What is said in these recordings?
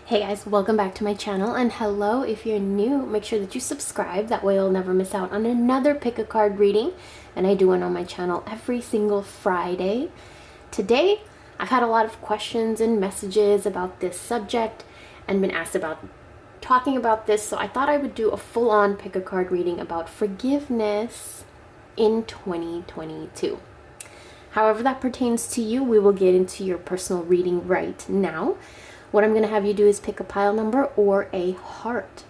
Hey guys, welcome back to my channel, and hello if you're new, make sure that you subscribe, that way you'll never miss out on another pick a card reading, and I do one on my channel every single Friday. Today, I've had a lot of questions and messages about this subject and been asked about talking about this, so I thought I would do a full-on pick a card reading about forgiveness in 2022. However that pertains to you, we will get into your personal reading right now. What I'm going to have you do is pick a pile number or a heart.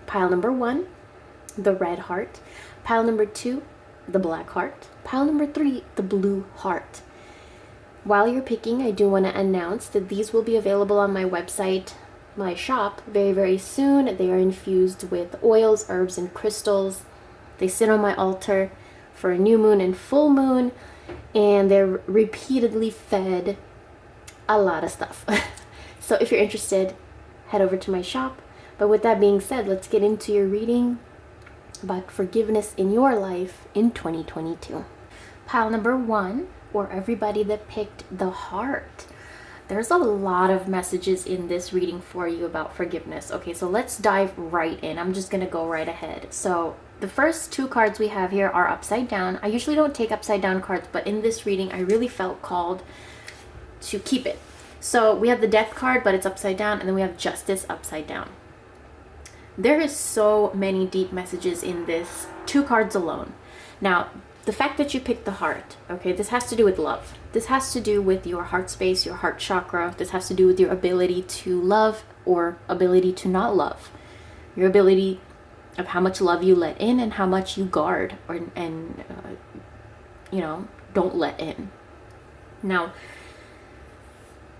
Pile number 1, the red heart. Pile number 2, the black heart. Pile number 3, the blue heart. While you're picking, I do want to announce that these will be available on my website, my shop, very, very soon. They are infused with oils, herbs, and crystals. They sit on my altar for a new moon and full moon, and they're repeatedly fed a lot of stuff. So if you're interested, head over to my shop. But with that being said, let's get into your reading about forgiveness in your life in 2022. Pile number 1, or everybody that picked the heart. There's a lot of messages in this reading for you about forgiveness. Okay, so let's dive right in. I'm just going to go right ahead. So the first 2 cards we have here are upside down. I usually don't take upside down cards, but in this reading, I really felt called to keep it. So we have the death card, but it's upside down, and then we have justice upside down. There is so many deep messages in this 2 cards alone. Now, the fact that you picked the heart, okay, this has to do with love. This has to do with your heart space, your heart chakra. This has to do with your ability to love or ability to not love. Your ability of how much love you let in and how much you guard and don't let in. Now,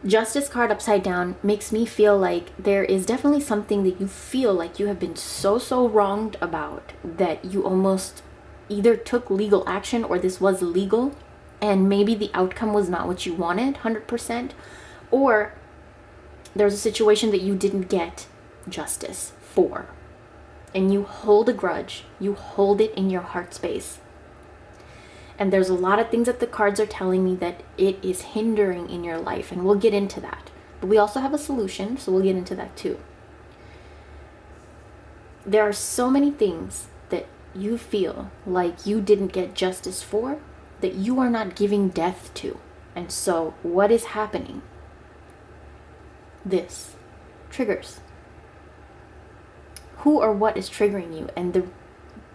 Justice card upside down makes me feel like there is definitely something that you feel like you have been so wronged about that you almost either took legal action or this was legal and maybe the outcome was not what you wanted 100%, or there's a situation that you didn't get justice for and you hold a grudge, you hold it in your heart space. And there's a lot of things that the cards are telling me that it is hindering in your life. And we'll get into that. But we also have a solution, so we'll get into that too. There are so many things that you feel like you didn't get justice for, that you are not giving death to. And so what is happening? This triggers. Who or what is triggering you? And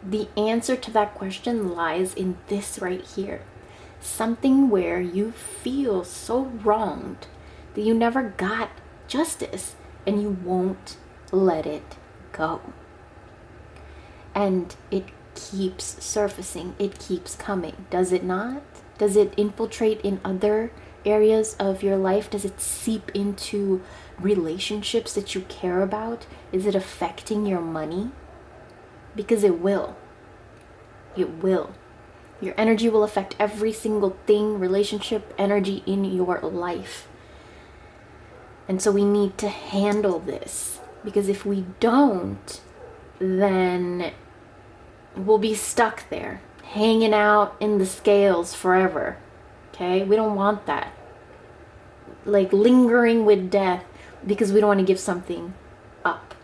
the answer to that question lies in this right here. Something where you feel so wronged that you never got justice and you won't let it go. And it keeps surfacing, it keeps coming, does it not? Does it infiltrate in other areas of your life? Does it seep into relationships that you care about? Is it affecting your money? Because it will. It will. Your energy will affect every single thing, relationship, energy in your life. And so we need to handle this. Because if we don't, then we'll be stuck there, hanging out in the scales forever. Okay? We don't want that. Like lingering with death because we don't want to give something up.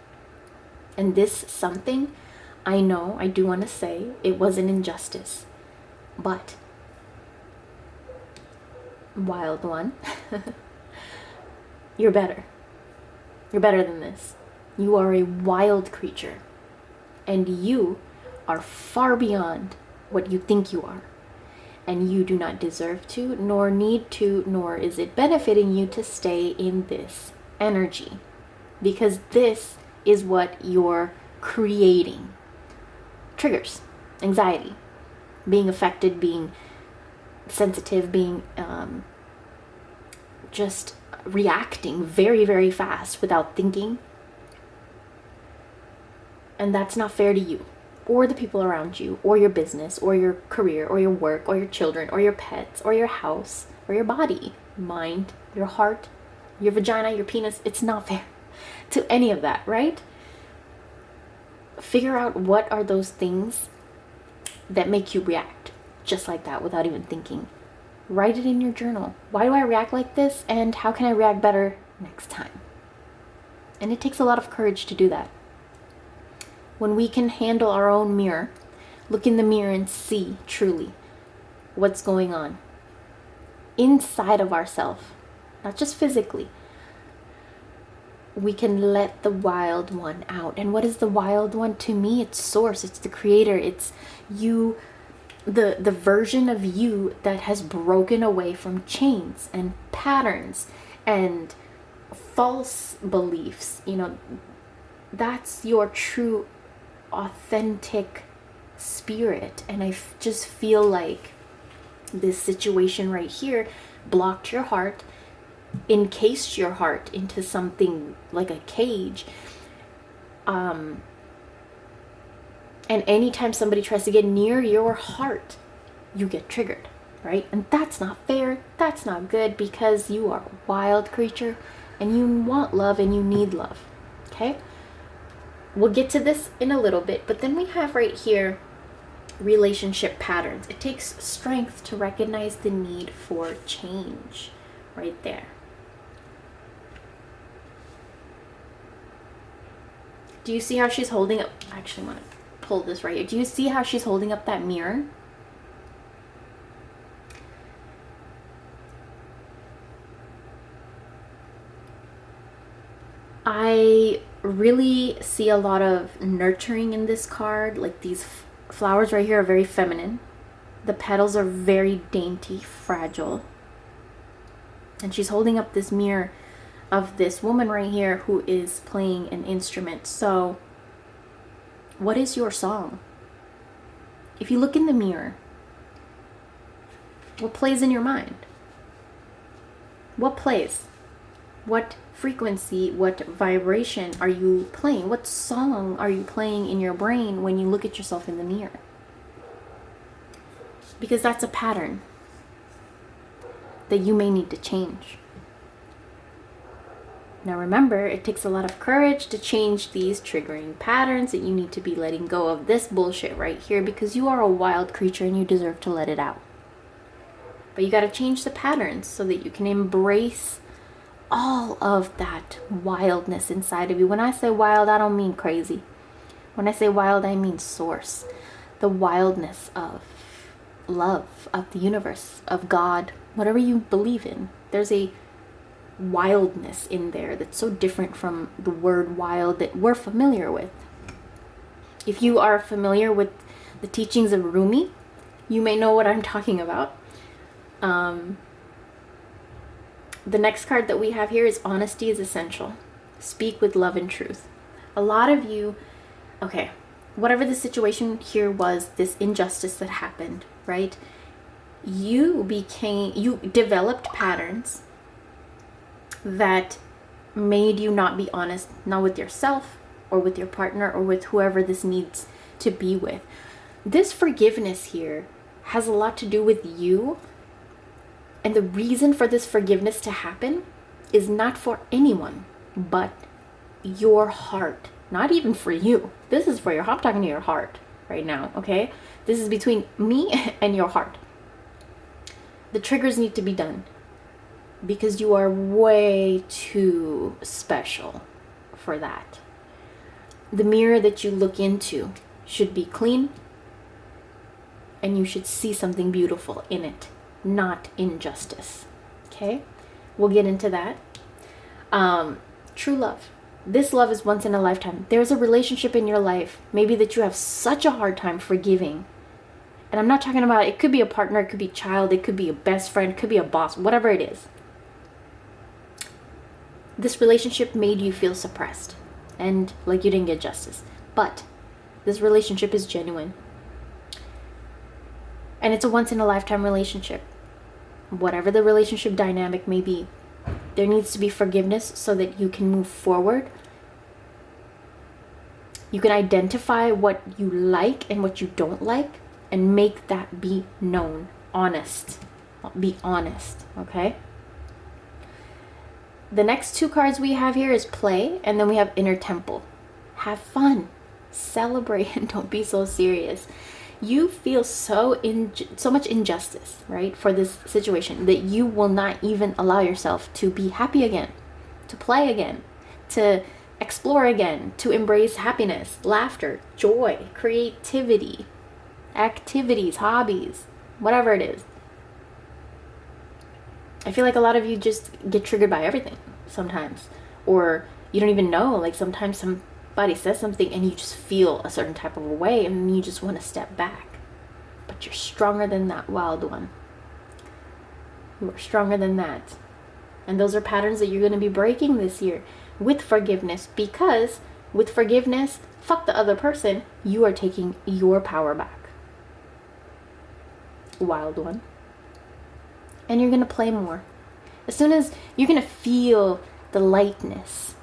And this something, I know, I do want to say it was an injustice, but wild one, you're better. You're better than this. You are a wild creature, and you are far beyond what you think you are, and you do not deserve to, nor need to, nor is it benefiting you to stay in this energy, because this is what you're creating. Triggers, anxiety, being affected, being sensitive, being just reacting very, very fast without thinking. And that's not fair to you or the people around you or your business or your career or your work or your children or your pets or your house or your body, mind, your heart, your vagina, your penis. It's not fair to any of that, right? Figure out what are those things that make you react just like that without even thinking. Write it in your journal. Why do I react like this, and how can I react better next time? And it takes a lot of courage to do that. When we can handle our own mirror, look in the mirror and see truly what's going on inside of ourselves, not just physically. We can let the wild one out. And what is the wild one? To me, it's source, it's the creator, it's you, the version of you that has broken away from chains and patterns and false beliefs. You know, that's your true authentic spirit. And I just feel like this situation right here blocked your heart, encased your heart into something like a cage. And anytime somebody tries to get near your heart, you get triggered, right? And that's not fair. That's not good, because you are a wild creature and you want love and you need love. Okay? We'll get to this in a little bit, but then we have right here relationship patterns. It takes strength to recognize the need for change, right there. Do you see how she's holding up? I actually want to pull this right here. Do you see how she's holding up that mirror? I really see a lot of nurturing in this card. Like these flowers right here are very feminine. The petals are very dainty, fragile. And she's holding up this mirror of this woman right here who is playing an instrument. So what is your song? If you look in the mirror, what plays in your mind? What plays? What frequency, what vibration are you playing? What song are you playing in your brain when you look at yourself in the mirror? Because that's a pattern that you may need to change. Now remember, it takes a lot of courage to change these triggering patterns, that you need to be letting go of this bullshit right here, because you are a wild creature and you deserve to let it out. But you got to change the patterns so that you can embrace all of that wildness inside of you. When I say wild, I don't mean crazy. When I say wild, I mean source. The wildness of love, of the universe, of God, whatever you believe in. There's a wildness in there that's so different from the word wild that we're familiar with. If you are familiar with the teachings of Rumi, you may know what I'm talking about. The next card that we have here is honesty is essential. Speak with love and truth. A lot of you, okay, whatever the situation here was, this injustice that happened, right? You developed patterns that made you not be honest, not with yourself or with your partner or with whoever this needs to be with. This forgiveness here has a lot to do with you. And the reason for this forgiveness to happen is not for anyone but your heart. Not even for you. This is for your heart. I'm talking to your heart right now, okay? This is between me and your heart. The triggers need to be done because you are way too special for that. The mirror that you look into should be clean, and you should see something beautiful in it, not injustice. Okay? We'll get into that. True love. This love is once in a lifetime. There's a relationship in your life, maybe that you have such a hard time forgiving. And I'm not talking about, it could be a partner, it could be a child, it could be a best friend, it could be a boss, whatever it is. This relationship made you feel suppressed and like you didn't get justice. But this relationship is genuine. And it's a once in a lifetime relationship. Whatever the relationship dynamic may be, there needs to be forgiveness so that you can move forward. You can identify what you like and what you don't like and make that be known. Honest. Be honest, okay? The next two cards we have here is play, and then we have inner temple. Have fun. Celebrate and don't be so serious. You feel so much injustice, right, for this situation that you will not even allow yourself to be happy again, to play again, to explore again, to embrace happiness, laughter, joy, creativity, activities, hobbies, whatever it is. I feel like a lot of you just get triggered by everything sometimes, or you don't even know, like sometimes somebody says something and you just feel a certain type of a way and you just want to step back. But you're stronger than that, wild one. You are stronger than that. And those are patterns that you're going to be breaking this year with forgiveness, because with forgiveness, fuck the other person, you are taking your power back. Wild one. And you're going to play more. As soon as you're going to feel the lightness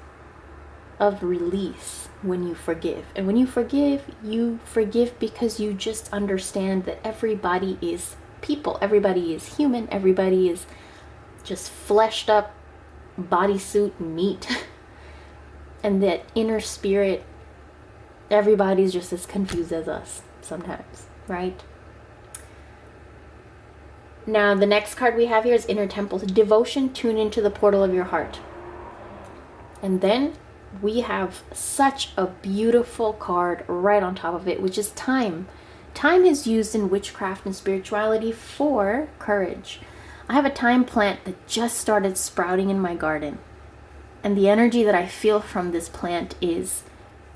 of release when you forgive. And when you forgive because you just understand that everybody is people. Everybody is human. Everybody is just fleshed up bodysuit meat. And that inner spirit, everybody's just as confused as us sometimes, right? Now, the next card we have here is Inner Temple. Devotion, tune into the portal of your heart. And then we have such a beautiful card right on top of it, which is time. Time is used in witchcraft and spirituality for courage. I have a thyme plant that just started sprouting in my garden. And the energy that I feel from this plant is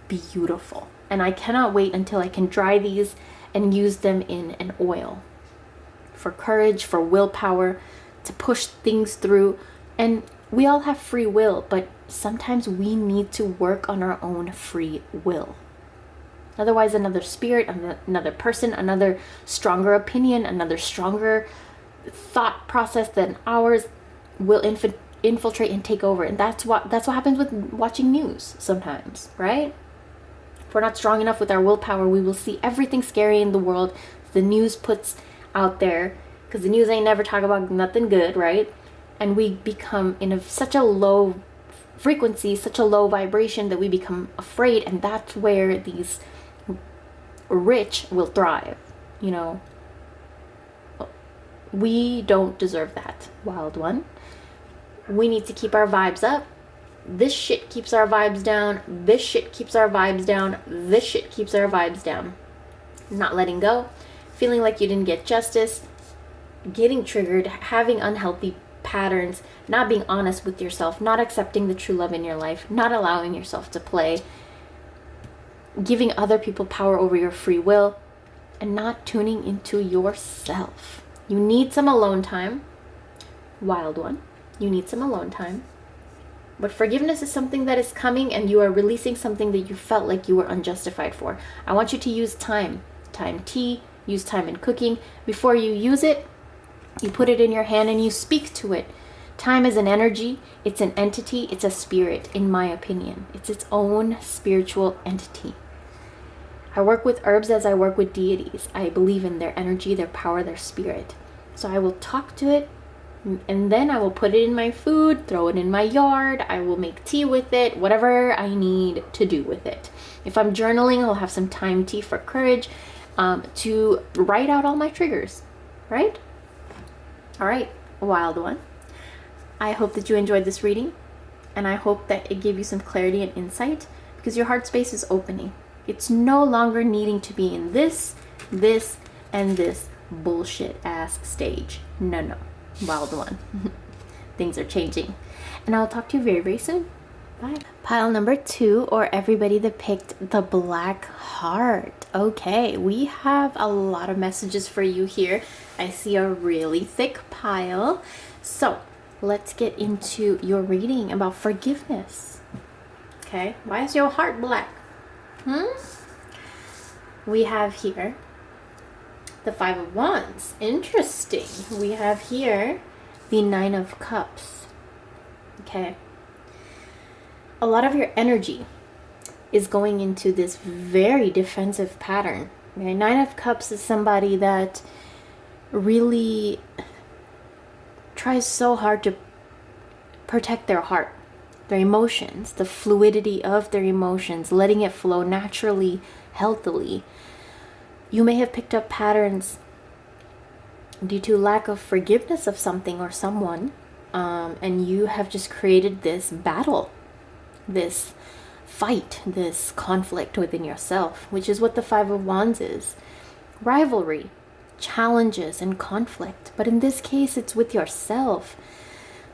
beautiful. And I cannot wait until I can dry these and use them in an oil. For courage, for willpower, to push things through. And we all have free will, but sometimes we need to work on our own free will. Otherwise, another spirit, another person, another stronger opinion, another stronger thought process than ours will infiltrate and take over. And that's what happens with watching news sometimes, right? If we're not strong enough with our willpower, we will see everything scary in the world the news puts out there, because the news ain't never talk about nothing good, right? And we become in such a low frequency, such a low vibration that we become afraid, and that's where these rich will thrive. You know, we don't deserve that, wild one. We need to keep our vibes up. This shit keeps our vibes down. This shit keeps our vibes down. This shit keeps our vibes down. Not letting go, feeling like you didn't get justice, getting triggered, having unhealthy patterns, not being honest with yourself, not accepting the true love in your life, not allowing yourself to play, giving other people power over your free will, and not tuning into yourself. You need some alone time, wild one. You need some alone time. But forgiveness is something that is coming, and you are releasing something that you felt like you were unjustified for. I want you to use time tea, use time in cooking. Before you use it, you put it in your hand and you speak to it. Time is an energy, it's an entity, it's a spirit, in my opinion. It's its own spiritual entity. I work with herbs as I work with deities. I believe in their energy, their power, their spirit. So I will talk to it, and then I will put it in my food, throw it in my yard, I will make tea with it, whatever I need to do with it. If I'm journaling, I'll have some time tea for courage, to write out all my triggers, right? All right, wild one. I hope that you enjoyed this reading, and I hope that it gave you some clarity and insight, because your heart space is opening. It's no longer needing to be in this, and this bullshit ass stage. No, wild one. Things are changing. And I'll talk to you very, very soon. Bye. Pile number 2, or everybody that picked the Black Heart. Okay, we have a lot of messages for you here. I see a really thick pile. So let's get into your reading about forgiveness. Okay, why is your heart black? We have here the 5 of Wands. Interesting. We have here the 9 of Cups. Okay. A lot of your energy is going into this very defensive pattern. Okay? 9 of Cups is somebody that really tries so hard to protect their heart, their emotions, the fluidity of their emotions, letting it flow naturally, healthily. You may have picked up patterns due to lack of forgiveness of something or someone, and you have just created this battle, this fight, this conflict within yourself, which is what the Five of Wands is. Rivalry, challenges, and conflict. But in this case, it's with yourself.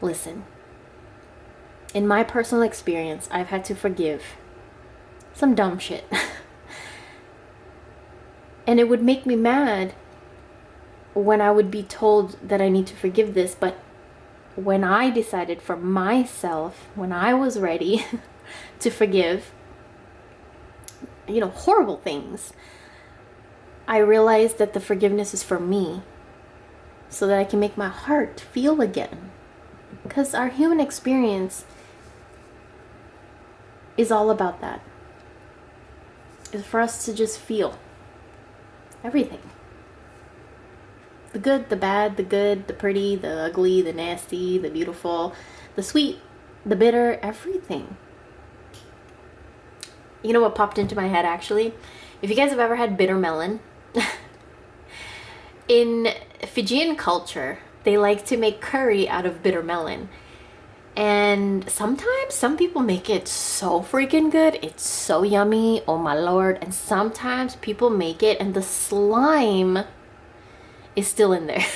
Listen, in my personal experience, I've had to forgive some dumb shit. And it would make me mad when I would be told that I need to forgive this. But when I decided for myself, when I was ready to forgive, horrible things, I realized that the forgiveness is for me, so that I can make my heart feel again. Because our human experience is all about that. It's for us to just feel everything. The good, the bad, the good, the pretty, the ugly, the nasty, the beautiful, the sweet, the bitter, everything. You know what popped into my head actually? If you guys have ever had bitter melon, in Fijian culture, they like to make curry out of bitter melon. And sometimes some people make it so freaking good. It's so yummy. Oh my lord. And sometimes people make it and the slime is still in there.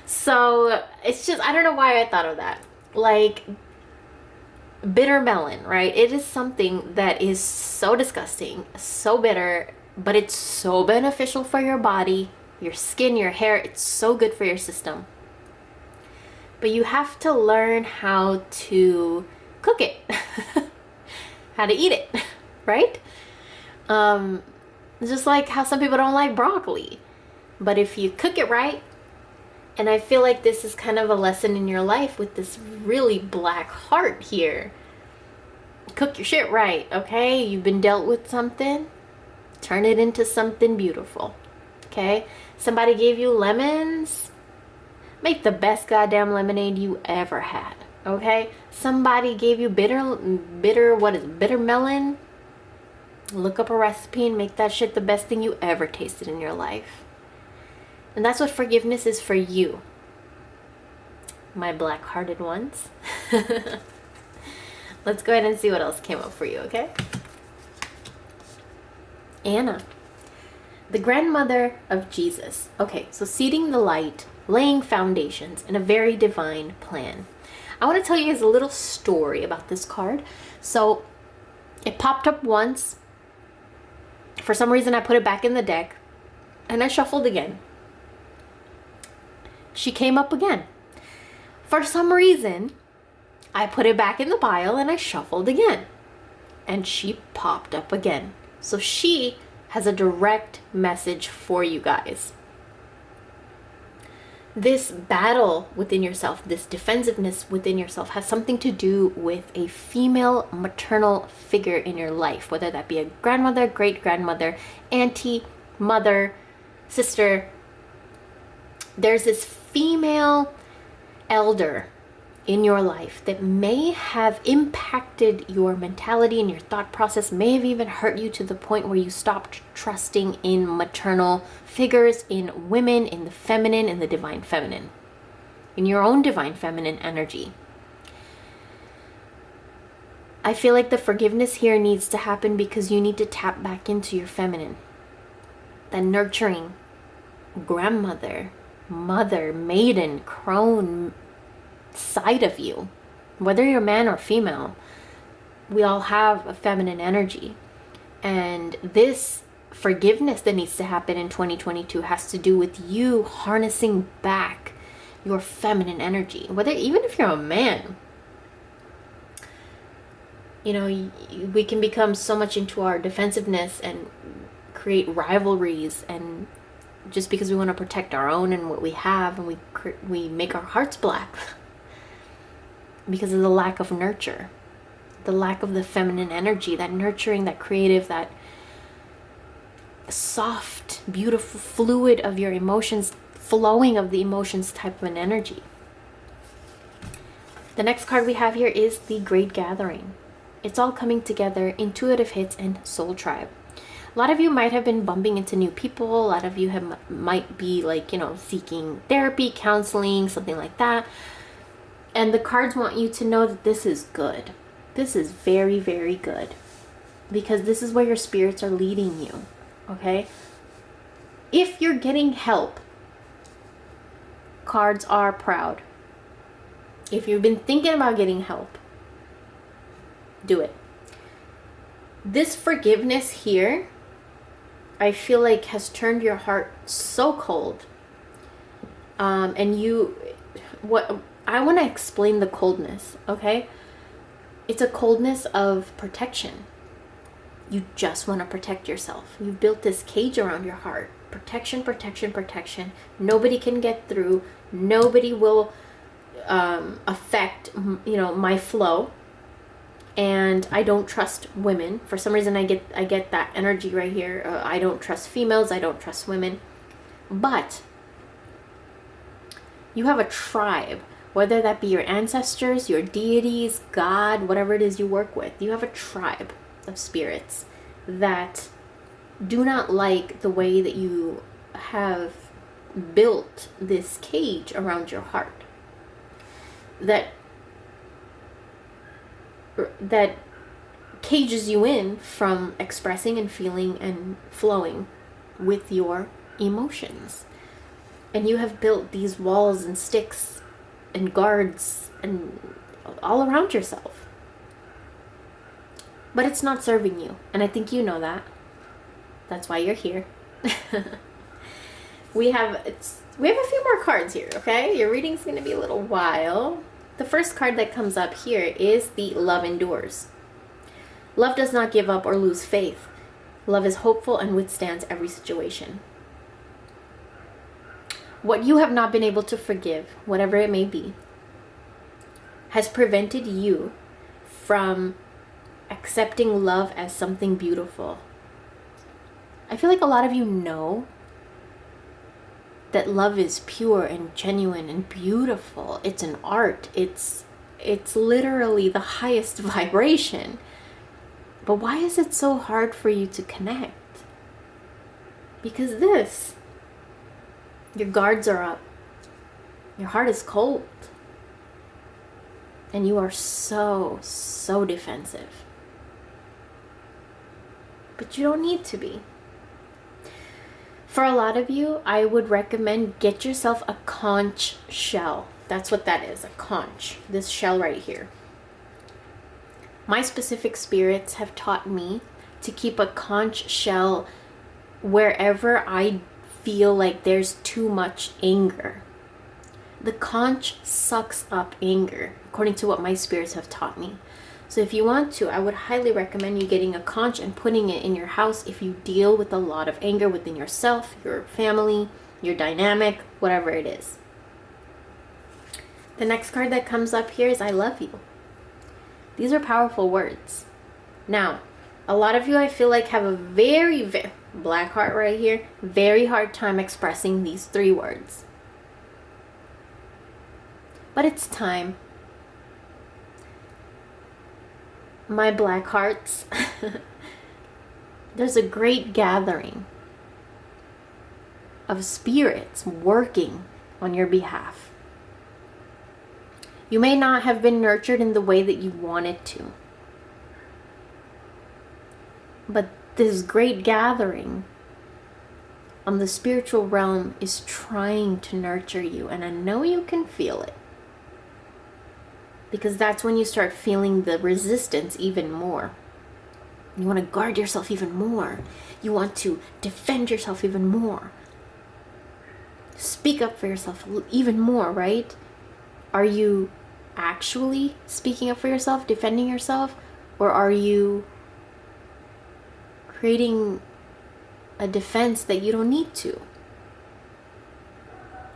So it's just, I don't know why I thought of that. Like, bitter melon, right? It is something that is so disgusting, so bitter, but it's so beneficial for your body, your skin, your hair. It's so good for your system. But you have to learn how to cook it, how to eat it, right? Just like how some people don't like broccoli. But if you cook it right, and I feel like this is kind of a lesson in your life with this really black heart here. Cook your shit right, okay? You've been dealt with something, turn it into something beautiful, okay? Somebody gave you lemons, make the best goddamn lemonade you ever had, okay? Somebody gave you bitter melon, look up a recipe and make that shit the best thing you ever tasted in your life. And that's what forgiveness is for you, my black-hearted ones. Let's go ahead and see what else came up for you, okay? Anna, the grandmother of Jesus. Okay, so seeding the light, laying foundations, and a very divine plan. I want to tell you guys a little story about this card. So it popped up once. For some reason, I put it back in the deck, and I shuffled again. She came up again. For some reason, I put it back in the pile and I shuffled again. And she popped up again. So she has a direct message for you guys. This battle within yourself, this defensiveness within yourself has something to do with a female maternal figure in your life, whether that be a grandmother, great-grandmother, auntie, mother, sister. There's this female elder in your life that may have impacted your mentality and your thought process, may have even hurt you to the point where you stopped trusting in maternal figures, in women, in the feminine, in the divine feminine, in your own divine feminine energy. I feel like the forgiveness here needs to happen because you need to tap back into your feminine, that nurturing grandmother, mother, maiden, crone side of you. Whether you're man or female, we all have a feminine energy. And this forgiveness that needs to happen in 2022 has to do with you harnessing back your feminine energy. Whether, even if you're a man, you know, we can become so much into our defensiveness and create rivalries, and just because we want to protect our own and what we have, and we make our hearts black because of the lack of nurture, the lack of the feminine energy, that nurturing, that creative, that soft, beautiful fluid of your emotions, flowing of the emotions type of an energy. The next card we have here is the Great Gathering. It's all coming together, intuitive hits, and soul tribe. A lot of you might have been bumping into new people. A lot of you might be like, seeking therapy, counseling, something like that. And the cards want you to know that this is good. this is very, very good, because this is where your spirits are leading you, okay? If you're getting help, cards are proud. If you've been thinking about getting help, do it. This forgiveness here, I feel like has turned your heart so cold. And what I want to explain the coldness, okay? It's a coldness of protection. You just want to protect yourself. You've built this cage around your heart. Protection, protection, protection. Nobody can get through. Nobody will affect, my flow. And I don't trust women. For some reason, I get that energy right here. I don't trust females. I don't trust women. But you have a tribe, whether that be your ancestors, your deities, God, whatever it is you work with. You have a tribe of spirits that do not like the way that you have built this cage around your heart. That cages you in from expressing and feeling and flowing with your emotions. And you have built these walls and sticks and guards and all around yourself. But it's not serving you. And I think you know that. That's why you're here. We have a few more cards here, okay? Your reading's going to be a little while. The first card that comes up here is the Love Endures. Love does not give up or lose faith. Love is hopeful and withstands every situation. What you have not been able to forgive, whatever it may be, has prevented you from accepting love as something beautiful. I feel like a lot of you know that love is pure and genuine and beautiful. It's an art. It's literally the highest vibration. But why is it so hard for you to connect? Because your guards are up. Your heart is cold. And you are so, so defensive. But you don't need to be. For a lot of you, I would recommend get yourself a conch shell. That's what that is, a conch. This shell right here. My specific spirits have taught me to keep a conch shell wherever I feel like there's too much anger. The conch sucks up anger, according to what my spirits have taught me. So if you want to, I would highly recommend you getting a conch and putting it in your house if you deal with a lot of anger within yourself, your family, your dynamic, whatever it is. The next card that comes up here is I love you. These are powerful words. Now, a lot of you I feel like have a very black heart right here, very hard time expressing these 3 words. But it's time. My black hearts, there's a great gathering of spirits working on your behalf. You may not have been nurtured in the way that you wanted to, but this great gathering on the spiritual realm is trying to nurture you, and I know you can feel it. Because that's when you start feeling the resistance even more. You want to guard yourself even more. You want to defend yourself even more. Speak up for yourself even more, right? Are you actually speaking up for yourself, defending yourself? Or are you creating a defense that you don't need to?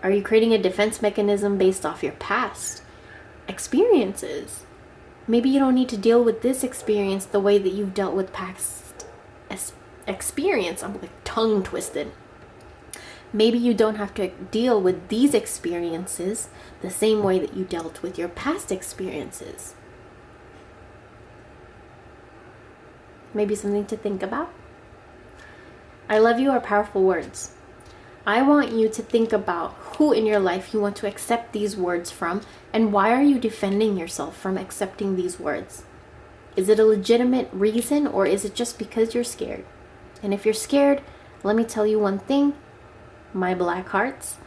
Are you creating a defense mechanism based off your past experiences? Maybe you don't need to deal with this experience the way that you've dealt with past experience. I'm like tongue twisted. Maybe you don't have to deal with these experiences the same way that you dealt with your past experiences. Maybe something to think about. I love you are powerful words. I want you to think about who in your life you want to accept these words from, and why are you defending yourself from accepting these words? Is it a legitimate reason, or is it just because you're scared? And if you're scared, let me tell you one thing, my black hearts,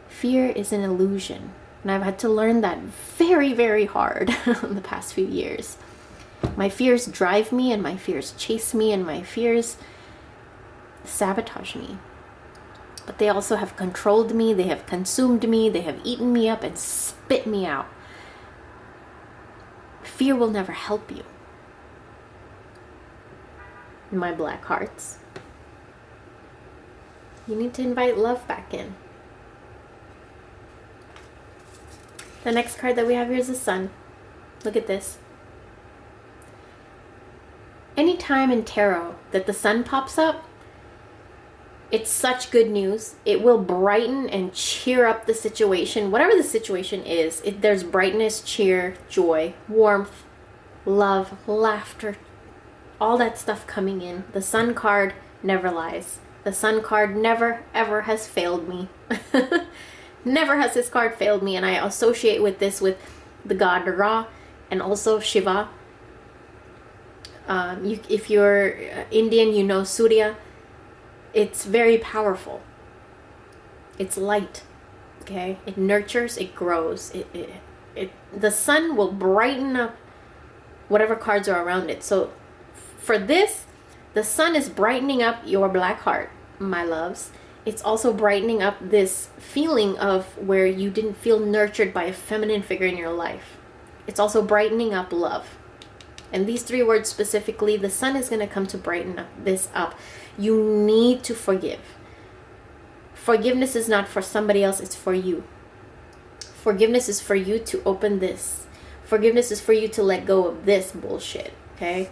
fear is an illusion. And I've had to learn that very, very hard in the past few years. My fears drive me, and my fears chase me, and my fears sabotage me. But they also have controlled me, they have consumed me, they have eaten me up and spit me out. Fear will never help you. My black hearts. You need to invite love back in. The next card that we have here is the Sun. Look at this. Anytime in tarot that the Sun pops up, it's such good news. It will brighten and cheer up the situation. Whatever the situation is, there's brightness, cheer, joy, warmth, love, laughter, all that stuff coming in. The Sun card never lies. The Sun card never, ever has failed me. Never has this card failed me, and I associate with this with the god Ra and also Shiva. If you're Indian, you know Surya. It's very powerful. It's light, okay? It nurtures, it grows. The Sun will brighten up whatever cards are around it. So for this, the Sun is brightening up your black heart, my loves. It's also brightening up this feeling of where you didn't feel nurtured by a feminine figure in your life. It's also brightening up love. And these three words specifically, the Sun is going to come to brighten this up. You need to forgive. Forgiveness is not for somebody else, it's for you. Forgiveness is for you to open this. Forgiveness is for you to let go of this bullshit, okay?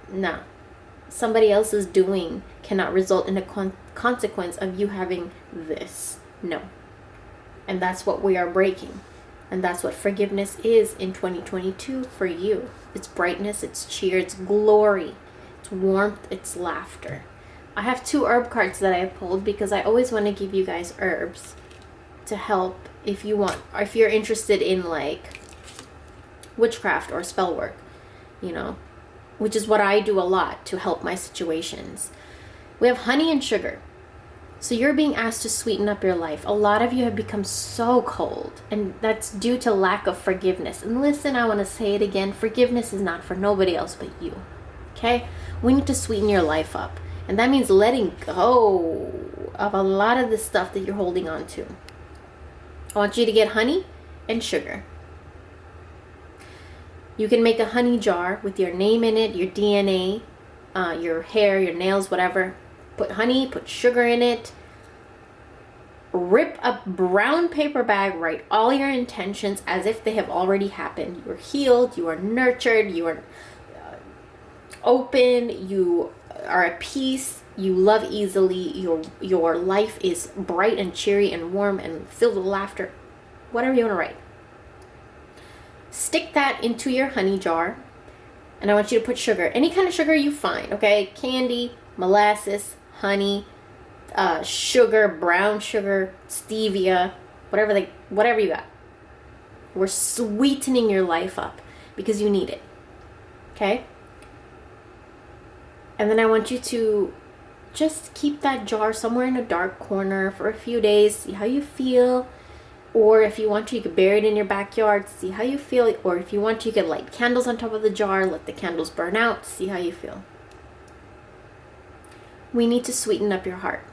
Nah. Somebody else's doing cannot result in a consequence of you having this. No. And that's what we are breaking. And that's what forgiveness is in 2022 for you. It's brightness, it's cheer, it's glory, it's warmth, it's laughter. I have 2 herb cards that I pulled because I always want to give you guys herbs to help if you want, or if you're interested in like witchcraft or spell work, you know, which is what I do a lot to help my situations. We have honey and sugar. So you're being asked to sweeten up your life. A lot of you have become so cold, and that's due to lack of forgiveness. And listen, I want to say it again. Forgiveness is not for nobody else but you. Okay? We need to sweeten your life up. And that means letting go of a lot of the stuff that you're holding on to. I want you to get honey and sugar. You can make a honey jar with your name in it, your DNA, your hair, your nails, whatever. Put honey, put sugar in it. Rip a brown paper bag, write all your intentions as if they have already happened. You are healed, you are nurtured, you are open, you are at peace, you love easily, your life is bright and cheery and warm and filled with laughter. Whatever you want to write. Stick that into your honey jar, and I want you to put sugar, any kind of sugar you find, okay? Candy, molasses, honey, sugar, brown sugar, stevia, whatever you got. We're sweetening your life up because you need it, okay? And then I want you to just keep that jar somewhere in a dark corner for a few days, see how you feel. Or if you want to, you could bury it in your backyard, see how you feel. Or if you want to, you could light candles on top of the jar, let the candles burn out, see how you feel. We need to sweeten up your heart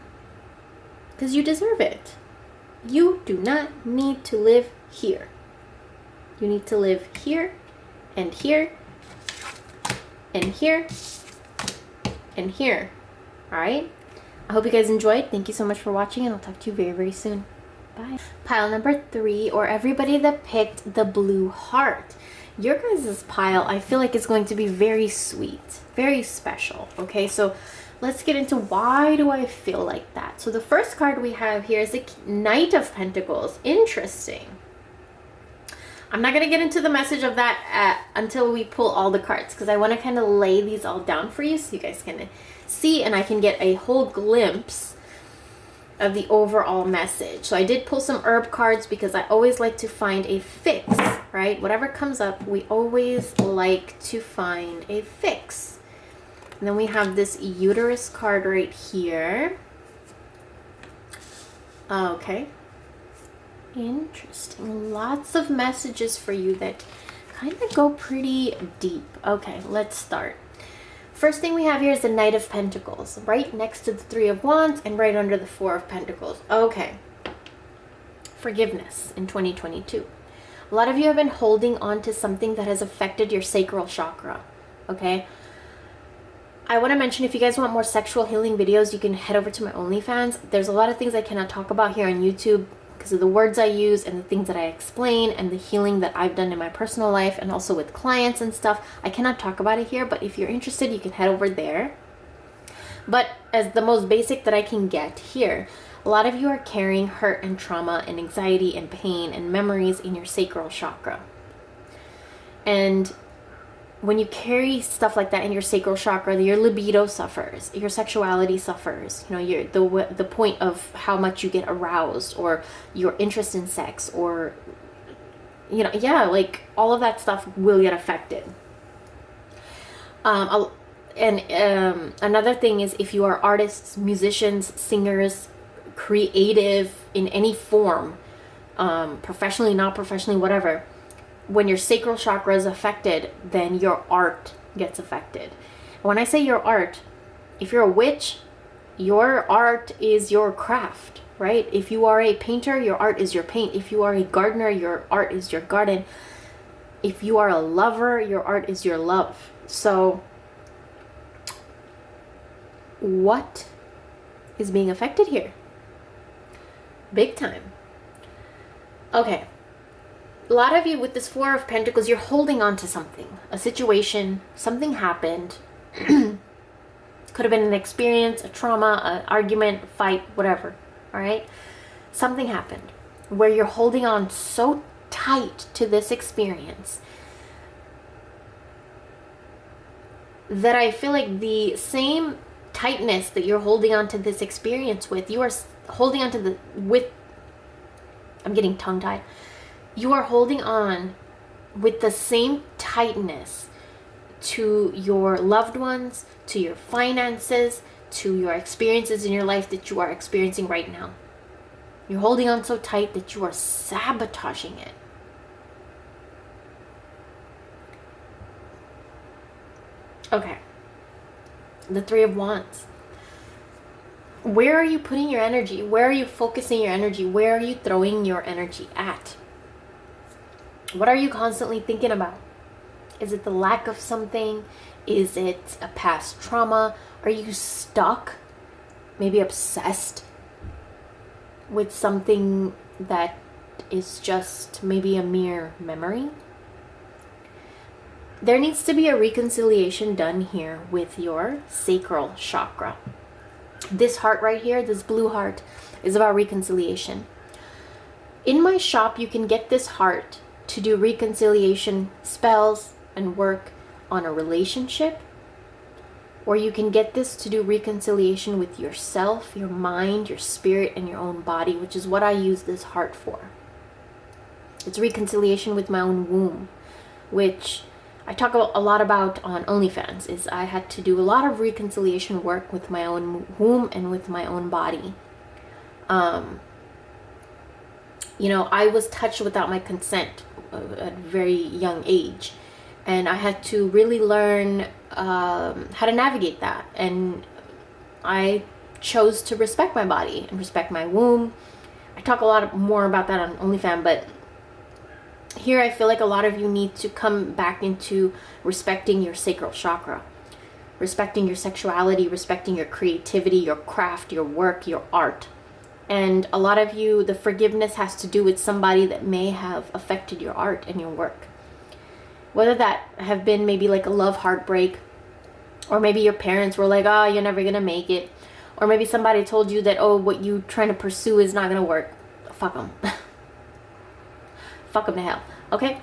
because you deserve it. You do not need to live here. You need to live here and here and here and here. All right? I hope you guys enjoyed. Thank you so much for watching, and I'll talk to you very, very soon. Bye. Pile number 3, or everybody that picked the blue heart. Your guys' pile, I feel like it's going to be very sweet, very special. Okay, so let's get into why do I feel like that. So the first card we have here is the Knight of Pentacles. Interesting. I'm not going to get into the message of that until we pull all the cards, because I want to kind of lay these all down for you so you guys can see and I can get a whole glimpse of the overall message. So I did pull some herb cards because I always like to find a fix, right? Whatever comes up, we always like to find a fix. And then we have this uterus card right here. Okay. Interesting. Lots of messages for you that kind of go pretty deep. Okay, let's start. First thing we have here is the Knight of Pentacles, right next to the Three of Wands and right under the Four of Pentacles. Okay. Forgiveness in 2022. A lot of you have been holding on to something that has affected your sacral chakra. Okay. I want to mention, if you guys want more sexual healing videos, you can head over to my OnlyFans. There's a lot of things I cannot talk about here on YouTube because of the words I use and the things that I explain and the healing that I've done in my personal life and also with clients and stuff. I cannot talk about it here, but if you're interested, you can head over there. But as the most basic that I can get here, a lot of you are carrying hurt and trauma and anxiety and pain and memories in your sacral chakra. And when you carry stuff like that in your sacral chakra, your libido suffers, your sexuality suffers. You know, the point of how much you get aroused, or your interest in sex, or, you know, yeah, like all of that stuff will get affected. Another thing is, if you are artists, musicians, singers, creative in any form, professionally, not professionally, whatever. When your sacral chakra is affected, then your art gets affected. When I say your art, if you're a witch, your art is your craft, right? If you are a painter, your art is your paint. If you are a gardener, your art is your garden. If you are a lover, your art is your love. So what is being affected here? Big time. Okay. A lot of you with this Four of Pentacles, you're holding on to something, a situation, something happened. Could have been an experience, a trauma, an argument, a fight, whatever. All right. Something happened where you're holding on so tight to this experience that I feel like the same tightness that you're holding on to this experience with, you are holding on to I'm getting tongue-tied. You are holding on with the same tightness to your loved ones, to your finances, to your experiences in your life that you are experiencing right now. You're holding on so tight that you are sabotaging it. Okay. The Three of Wands. Where are you putting your energy? Where are you focusing your energy? Where are you throwing your energy at? What are you constantly thinking about? Is it the lack of something? Is it a past trauma? Are you stuck, maybe obsessed with something that is just maybe a mere memory? There needs to be a reconciliation done here with your sacral chakra. This heart right here, this blue heart, is about reconciliation. In my shop, you can get this heart to do reconciliation spells and work on a relationship, or you can get this to do reconciliation with yourself, your mind, your spirit, and your own body, which is what I use this heart for. It's reconciliation with my own womb, which I talk a lot about on OnlyFans. Is I had to do a lot of reconciliation work with my own womb and with my own body. You know, I was touched without my consent at a very young age, and I had to really learn how to navigate that. And I chose to respect my body and respect my womb. I talk a lot more about that on OnlyFans, but here I feel like a lot of you need to come back into respecting your sacral chakra, respecting your sexuality, respecting your creativity, your craft, your work, your art. And a lot of you, the forgiveness has to do with somebody that may have affected your art and your work. Whether that have been maybe like a love heartbreak, or maybe your parents were like, oh, you're never going to make it. Or maybe somebody told you that, oh, what you're trying to pursue is not going to work. Fuck them. Fuck them to hell. Okay?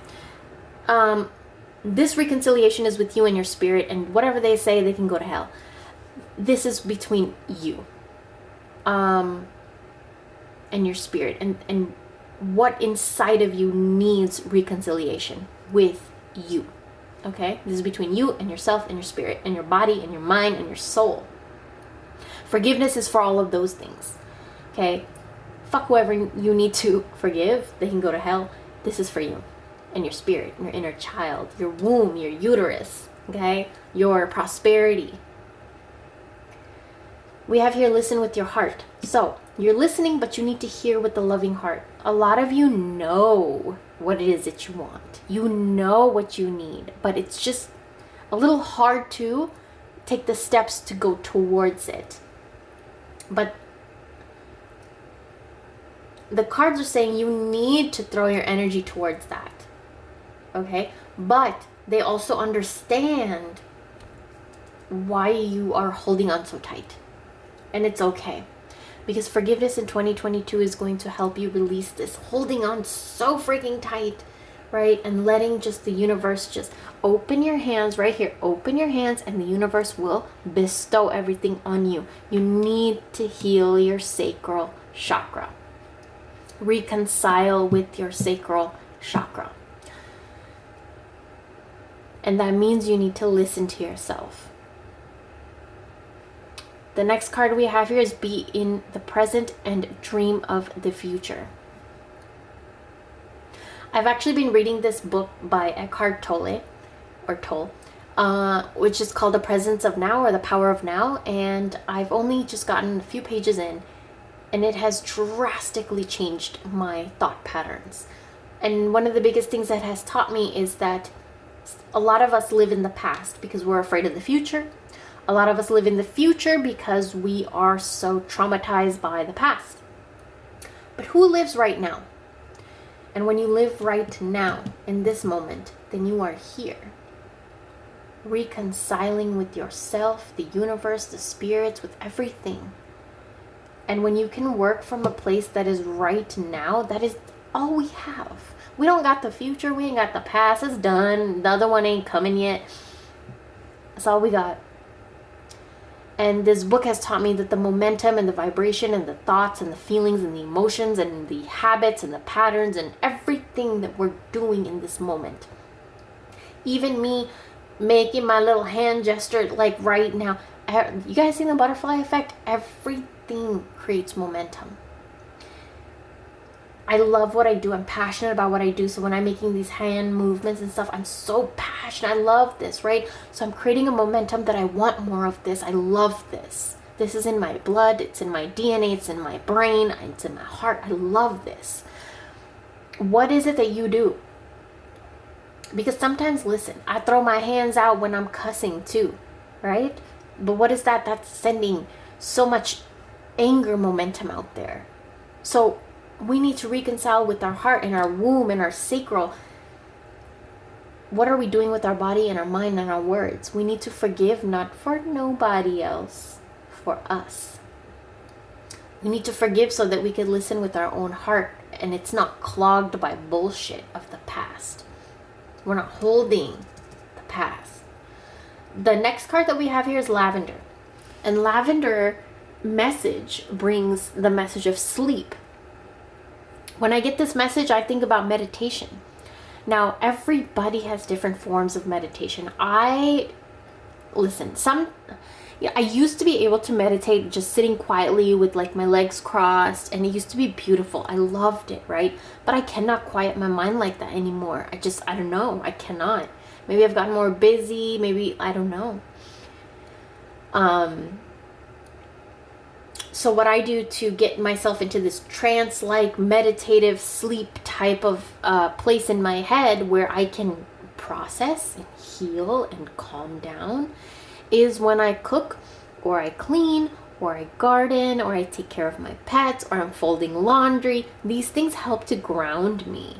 This reconciliation is with you and your spirit, and whatever they say, they can go to hell. This is between you. and your spirit, and what inside of you needs reconciliation with you. Okay? This is between you and yourself and your spirit and your body and your mind and your soul. Forgiveness is for all of those things. Okay? Fuck whoever you need to forgive. They can go to hell. This is for you and your spirit, your inner child, your womb, your uterus. Okay? Your prosperity. We have here, listen with your heart. So, you're listening, but you need to hear with the loving heart. A lot of you know what it is that you want. You know what you need, but it's just a little hard to take the steps to go towards it. But the cards are saying you need to throw your energy towards that. Okay? But they also understand why you are holding on so tight. And it's okay. Because forgiveness in 2022 is going to help you release this holding on so freaking tight, right? And letting just the universe just open your hands right here. Open your hands and the universe will bestow everything on you. You need to heal your sacral chakra. Reconcile with your sacral chakra. And that means you need to listen to yourself. The next card we have here is be in the present and dream of the future. I've actually been reading this book by Eckhart Tolle, which is called The Presence of Now, or The Power of Now. And I've only just gotten a few pages in, and it has drastically changed my thought patterns. And one of the biggest things that has taught me is that a lot of us live in the past because we're afraid of the future. A lot of us live in the future because we are so traumatized by the past. But who lives right now? And when you live right now, in this moment, then you are here. Reconciling with yourself, the universe, the spirits, with everything. And when you can work from a place that is right now, that is all we have. We don't got the future, we ain't got the past, it's done. The other one ain't coming yet. That's all we got. And this book has taught me that the momentum and the vibration and the thoughts and the feelings and the emotions and the habits and the patterns and everything that we're doing in this moment. Even me making my little hand gesture like right now. You guys see the butterfly effect? Everything creates momentum. I love what I do. I'm passionate about what I do. So when I'm making these hand movements and stuff, I'm so passionate. I love this, right? So I'm creating a momentum that I want more of this. I love this. This is in my blood. It's in my DNA. It's in my brain. It's in my heart. I love this. What is it that you do? Because sometimes, listen, I throw my hands out when I'm cussing too, right? But what is that? That's sending so much anger momentum out there. So we need to reconcile with our heart and our womb and our sacral. What are we doing with our body and our mind and our words? We need to forgive, not for nobody else, for us. We need to forgive so that we can listen with our own heart and it's not clogged by bullshit of the past. We're not holding the past. The next card that we have here is lavender. And lavender message brings the message of sleep. When I get this message, I think about meditation. Now, everybody has different forms of meditation. I used to be able to meditate just sitting quietly with like my legs crossed, and it used to be beautiful. I loved it, right? But I cannot quiet my mind like that anymore. I don't know. I cannot. Maybe I've gotten more busy. Maybe, I don't know. So what I do to get myself into this trance-like meditative sleep type of place in my head where I can process and heal and calm down is when I cook or I clean or I garden or I take care of my pets or I'm folding laundry. These things help to ground me.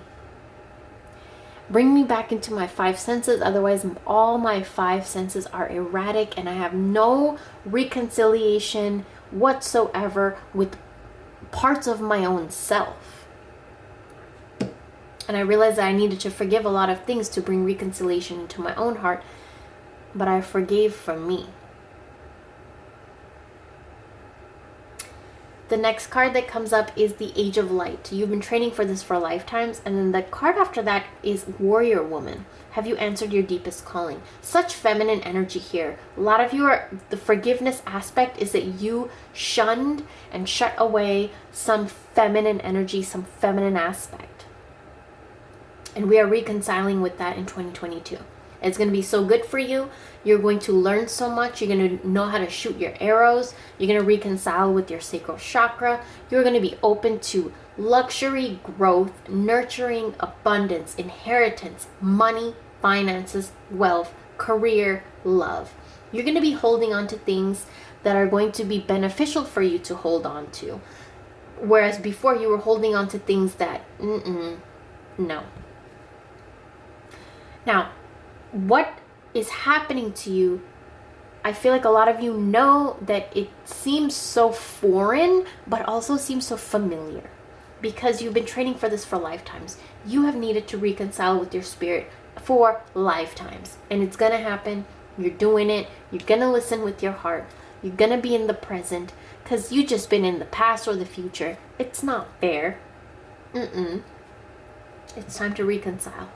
Bring me back into my five senses. Otherwise, all my five senses are erratic and I have no reconciliation whatsoever with parts of my own self. And I realized that I needed to forgive a lot of things to bring reconciliation into my own heart, but I forgave from me. The next card that comes up is the Age of Light. You've been training for this for lifetimes. And then the card after that is Warrior Woman. Have you answered your deepest calling? Such feminine energy here. A lot of you are, the forgiveness aspect is that you shunned and shut away some feminine energy, some feminine aspect. And we are reconciling with that in 2022. It's going to be so good for you. You're going to learn so much. You're going to know how to shoot your arrows. You're going to reconcile with your sacral chakra. You're going to be open to luxury, growth, nurturing, abundance, inheritance, money, finances, wealth, career, love. You're going to be holding on to things that are going to be beneficial for you to hold on to. Whereas before you were holding on to things that, no. Now, what is happening to you, I feel like a lot of you know that it seems so foreign, but also seems so familiar because you've been training for this for lifetimes. You have needed to reconcile with your spirit for lifetimes, and it's gonna happen. You're doing it. You're gonna listen with your heart. You're gonna be in the present because you just been in the past or the future. It's not fair. It's time to reconcile.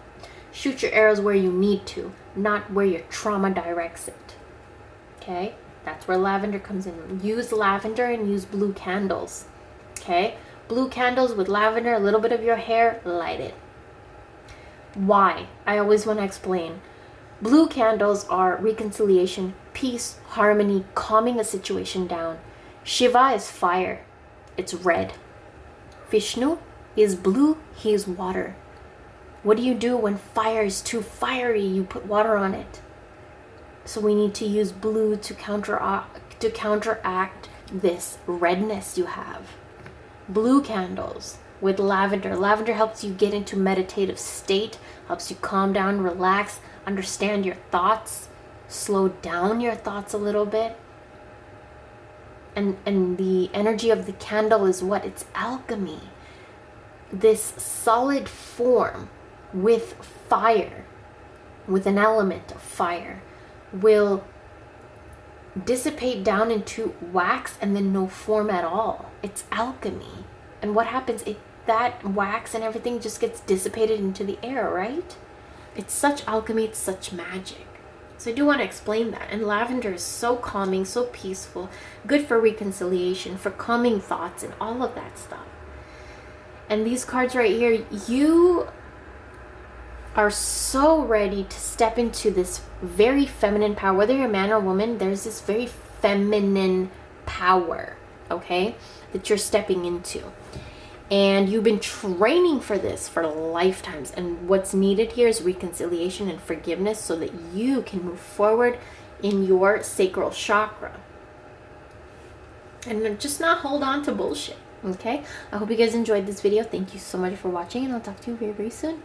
Shoot your arrows where you need to, not where your trauma directs it. Okay? That's where lavender comes in. Use lavender and use blue candles. Okay? Blue candles with lavender, a little bit of your hair, light it. Why? I always want to explain. Blue candles are reconciliation, peace, harmony, calming a situation down. Shiva is fire. It's red. Vishnu is blue. He is water. What do you do when fire is too fiery? You put water on it. So we need to use blue to counteract this redness you have. Blue candles with lavender. Lavender helps you get into meditative state, helps you calm down, relax, understand your thoughts, slow down your thoughts a little bit. And the energy of the candle is what? It's alchemy. This solid form with fire, with an element of fire, will dissipate down into wax and then no form at all. It's alchemy. And what happens? That wax and everything just gets dissipated into the air, right? It's such alchemy, it's such magic. So I do want to explain that. And lavender is so calming, so peaceful, good for reconciliation, for calming thoughts and all of that stuff. And these cards right here, you are so ready to step into this very feminine power. Whether you're a man or woman, there's this very feminine power, okay, that you're stepping into. And you've been training for this for lifetimes. And what's needed here is reconciliation and forgiveness so that you can move forward in your sacral chakra. And just not hold on to bullshit, okay? I hope you guys enjoyed this video. Thank you so much for watching, and I'll talk to you very, very soon.